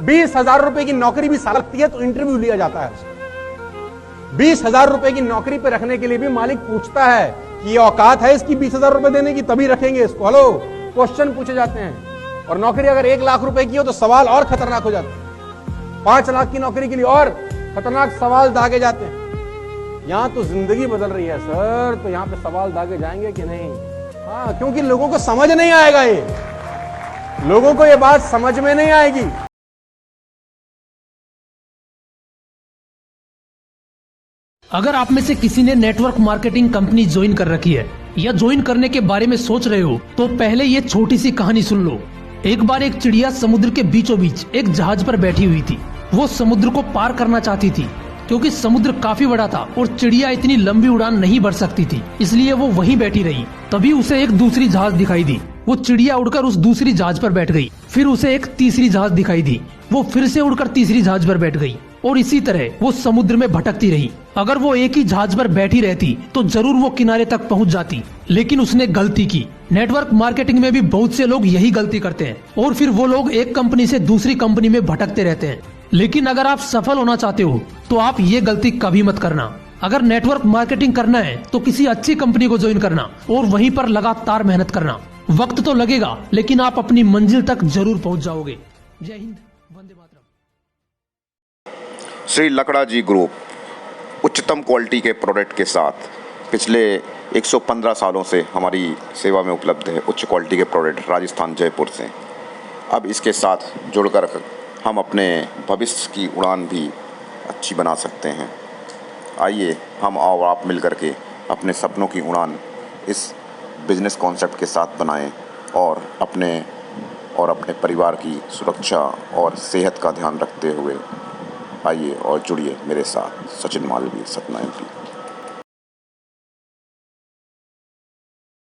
20,000 रुपए की नौकरी भी लगती है तो इंटरव्यू लिया जाता है। 20,000 रुपए की नौकरी पे रखने के लिए भी मालिक पूछता है कि ये औकात है इसकी 20,000 रुपए देने की, तभी रखेंगे इसको। हेलो, क्वेश्चन पूछे जाते हैं। और नौकरी अगर 1 लाख रुपए की हो तो सवाल और खतरनाक हो जाते हैं। 5 लाख की नौकरी के लिए और खतरनाक सवाल दागे जाते हैं। यहां तो जिंदगी बदल रही है सर, तो यहां पे सवाल दागे जाएंगे कि नहीं? हाँ, क्योंकि लोगों को समझ नहीं आएगा, ये लोगों को ये बात समझ में नहीं आएगी। अगर आप में से किसी ने नेटवर्क मार्केटिंग कंपनी ज्वाइन कर रखी है या ज्वाइन करने के बारे में सोच रहे हो तो पहले ये छोटी सी कहानी सुन लो। एक बार एक चिड़िया समुद्र के बीचों बीच एक जहाज पर बैठी हुई थी। वो समुद्र को पार करना चाहती थी क्योंकि समुद्र काफी बड़ा था और चिड़िया इतनी लंबी उड़ान नहीं भर सकती थी, इसलिए वो वहीं बैठी रही। तभी उसे एक दूसरी जहाज दिखाई दी। वो चिड़िया उड़कर उस दूसरी जहाज पर बैठ गई। फिर उसे एक तीसरी जहाज दिखाई दी। वो फिर से उड़कर तीसरी जहाज पर बैठ गई और इसी तरह वो समुद्र में भटकती रही। अगर वो एक ही जहाज पर बैठी रहती तो जरूर वो किनारे तक पहुंच जाती, लेकिन उसने गलती की। नेटवर्क मार्केटिंग में भी बहुत से लोग यही गलती करते हैं और फिर वो लोग एक कंपनी से दूसरी कंपनी में भटकते रहते हैं। लेकिन अगर आप सफल होना चाहते हो तो आप ये गलती कभी मत करना। अगर नेटवर्क मार्केटिंग करना है तो किसी अच्छी कंपनी को ज्वाइन करना और वहीं पर लगातार मेहनत करना। वक्त तो लगेगा लेकिन आप अपनी मंजिल तक जरूर पहुंच जाओगे। जय हिंद, वंदे मातरम। श्री लकड़ा जी ग्रुप उच्चतम क्वालिटी के प्रोडक्ट के साथ पिछले 115 सालों से हमारी सेवा में उपलब्ध है। उच्च क्वालिटी के प्रोडक्ट राजस्थान जयपुर से। अब इसके साथ जुड़कर हम अपने भविष्य की उड़ान भी अच्छी बना सकते हैं। आइए हम और आप मिल कर के अपने सपनों की उड़ान इस बिजनेस कॉन्सेप्ट के साथ बनाएं और अपने परिवार की सुरक्षा और सेहत का ध्यान रखते हुए आइए और जुड़िए मेरे साथ। सचिन मालवीय, सतना MP।